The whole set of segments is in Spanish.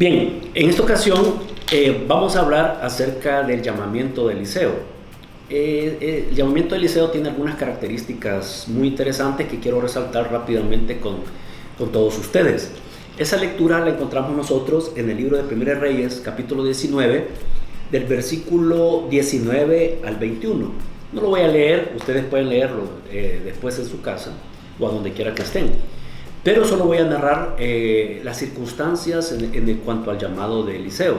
Bien, en esta ocasión vamos a hablar acerca del llamamiento de Eliseo. El llamamiento de Eliseo tiene algunas características muy interesantes que quiero resaltar rápidamente con todos ustedes. Esa lectura la encontramos nosotros en el libro de Primera Reyes, capítulo 19, del versículo 19 al 21. No lo voy a leer, ustedes pueden leerlo después en su casa o a donde quiera que estén. Pero solo voy a narrar las circunstancias en cuanto al llamado de Eliseo.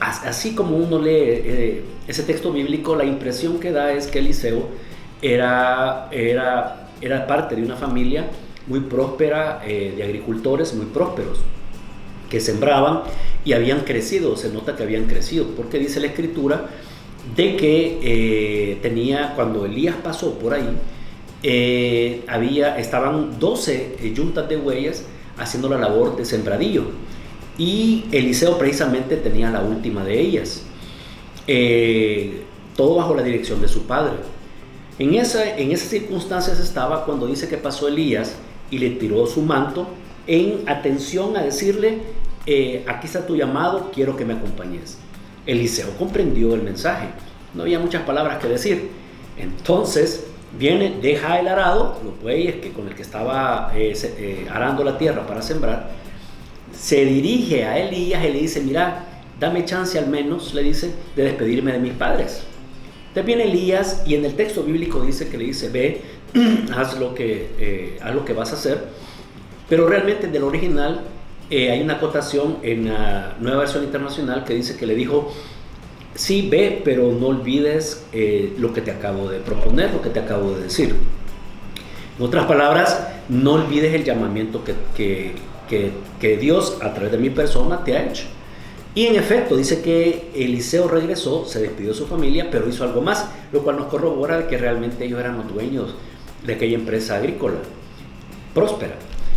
Así como uno lee ese texto bíblico, la impresión que da es que Eliseo era parte de una familia muy próspera, de agricultores muy prósperos, que sembraban y habían crecido. Se nota que habían crecido, porque dice la Escritura de que cuando Elías pasó por ahí, estaban 12 yuntas de bueyes haciendo la labor de sembradillo, y Eliseo precisamente tenía la última de ellas, todo bajo la dirección de su padre. En esas circunstancias estaba cuando dice que pasó Elías y le tiró su manto en atención a decirle: aquí está tu llamado, quiero que me acompañes. Eliseo comprendió el mensaje, no había muchas palabras que decir. Entonces viene, deja el arado, los bueyes con el que estaba arando la tierra para sembrar, se dirige a Elías y le dice: mira, dame chance al menos, le dice, de despedirme de mis padres. Entonces viene Elías y en el texto bíblico dice que le dice: ve, haz lo que vas a hacer. Pero realmente del original hay una acotación en la Nueva Versión Internacional que dice que le dijo: sí, ve, pero no olvides lo que te acabo de proponer, lo que te acabo de decir. En otras palabras, no olvides el llamamiento que Dios a través de mi persona te ha hecho. Y en efecto, dice que Eliseo regresó, se despidió de su familia, pero hizo algo más, lo cual nos corrobora de que realmente ellos eran los dueños de aquella empresa agrícola próspera.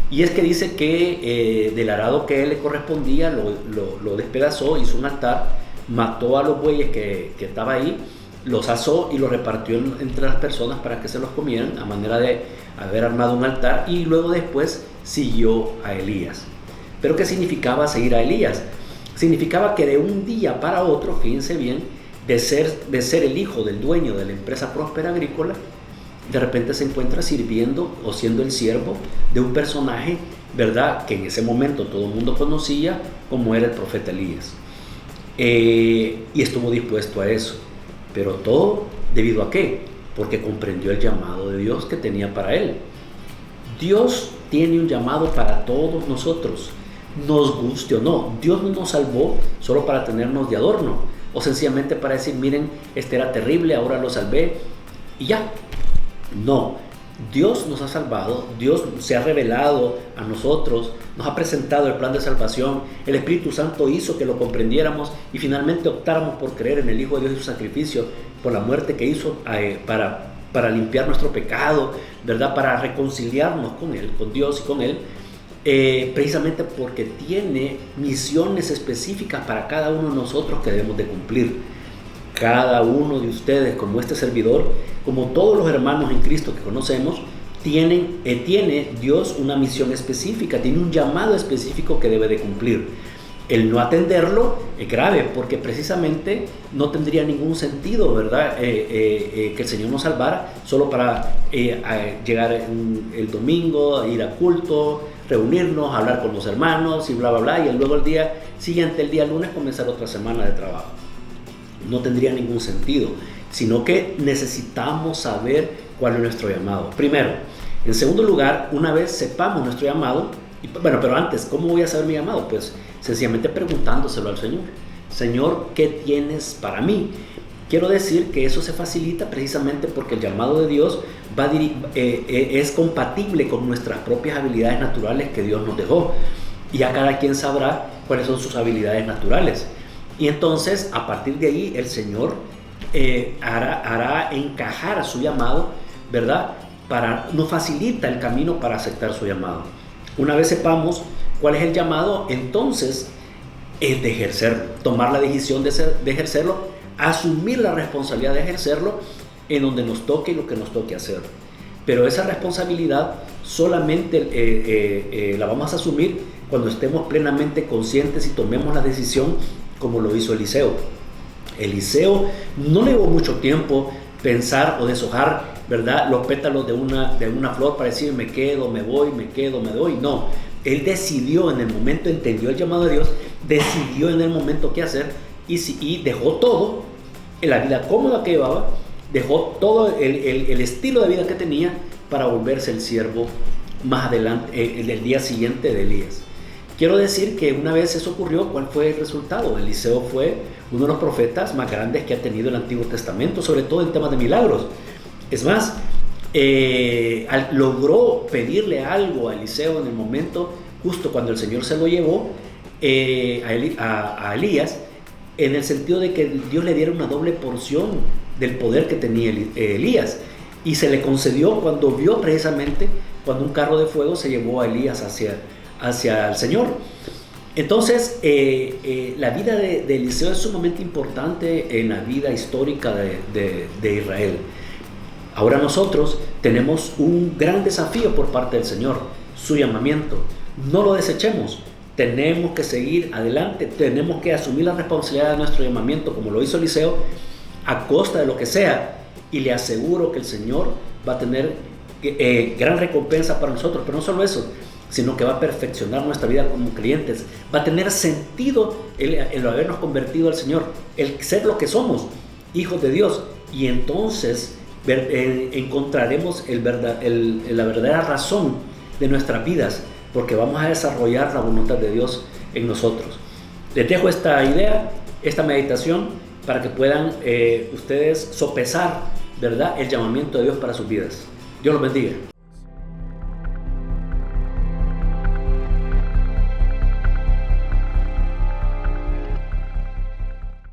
Y es que dice que del arado que a él le correspondía lo despedazó, hizo un altar, mató a los bueyes que estaba ahí, los asó y los repartió entre las personas para que se los comieran, a manera de haber armado un altar, y luego después siguió a Elías. ¿Pero qué significaba seguir a Elías? Significaba que de un día para otro, fíjense bien, de ser el hijo del dueño de la empresa próspera agrícola, de repente se encuentra sirviendo o siendo el siervo de un personaje, ¿verdad?, que en ese momento todo el mundo conocía como era el profeta Elías. Y estuvo dispuesto a eso, pero todo ¿debido a qué? Porque comprendió el llamado de Dios que tenía para él. Dios tiene un llamado para todos nosotros, nos guste o no. Dios no nos salvó solo para tenernos de adorno, o sencillamente para decir: miren, este era terrible, ahora lo salvé y ya. No, Dios nos ha salvado, Dios se ha revelado a nosotros, nos ha presentado el plan de salvación, el Espíritu Santo hizo que lo comprendiéramos y finalmente optáramos por creer en el Hijo de Dios y su sacrificio, por la muerte que hizo para limpiar nuestro pecado, ¿verdad?, para reconciliarnos con Él, con Dios y con Él, precisamente porque tiene misiones específicas para cada uno de nosotros que debemos de cumplir. Cada uno de ustedes, como este servidor, como todos los hermanos en Cristo que conocemos, tiene Dios una misión específica, tiene un llamado específico que debe de cumplir. El no atenderlo es grave, porque precisamente no tendría ningún sentido, ¿verdad?, que el Señor nos salvara solo para llegar el domingo, ir a culto, reunirnos, hablar con los hermanos y bla, bla, bla, y luego el día siguiente, el día lunes, comenzar otra semana de trabajo. No tendría ningún sentido, sino que necesitamos saber cuál es nuestro llamado. Primero. En segundo lugar, una vez sepamos nuestro llamado, pero antes, ¿cómo voy a saber mi llamado? Pues sencillamente preguntándoselo al Señor. Señor, ¿qué tienes para mí? Quiero decir que eso se facilita precisamente porque el llamado de Dios es compatible con nuestras propias habilidades naturales que Dios nos dejó. Y ya cada quien sabrá cuáles son sus habilidades naturales. Y entonces, a partir de ahí, el Señor hará encajar su llamado, ¿verdad?, nos facilita el camino para aceptar su llamado. Una vez sepamos cuál es el llamado, entonces es de ejercerlo, tomar la decisión de ejercerlo, asumir la responsabilidad de ejercerlo en donde nos toque y lo que nos toque hacer. Pero esa responsabilidad solamente la vamos a asumir cuando estemos plenamente conscientes y tomemos la decisión como lo hizo Eliseo. Eliseo no le llevó mucho tiempo pensar o deshojar, ¿verdad?, los pétalos de una flor para decir me quedo, me voy, me quedo, me doy. No, él decidió en el momento, entendió el llamado de Dios, decidió en el momento qué hacer y dejó todo, en la vida cómoda que llevaba, dejó todo el estilo de vida que tenía para volverse el siervo más adelante, el día siguiente de Elías. Quiero decir que una vez eso ocurrió, ¿cuál fue el resultado? Eliseo fue uno de los profetas más grandes que ha tenido el Antiguo Testamento, sobre todo en temas de milagros. Es más, logró pedirle algo a Eliseo en el momento, justo cuando el Señor se lo llevó a Elías, en el sentido de que Dios le diera una doble porción del poder que tenía Elías. Y se le concedió cuando vio precisamente cuando un carro de fuego se llevó a Elías hacia el Señor. Entonces, la vida de Eliseo es sumamente importante en la vida histórica de Israel. Ahora nosotros tenemos un gran desafío por parte del Señor, su llamamiento. No lo desechemos, tenemos que seguir adelante, tenemos que asumir la responsabilidad de nuestro llamamiento como lo hizo Eliseo, a costa de lo que sea, y le aseguro que el Señor va a tener gran recompensa para nosotros. Pero no solo eso, sino que va a perfeccionar nuestra vida como creyentes. Va a tener sentido el habernos convertido al Señor, el ser lo que somos, hijos de Dios. Y entonces encontraremos la verdadera razón de nuestras vidas, porque vamos a desarrollar la voluntad de Dios en nosotros. Les dejo esta idea, esta meditación, para que puedan ustedes sopesar, ¿verdad?, el llamamiento de Dios para sus vidas. Dios los bendiga.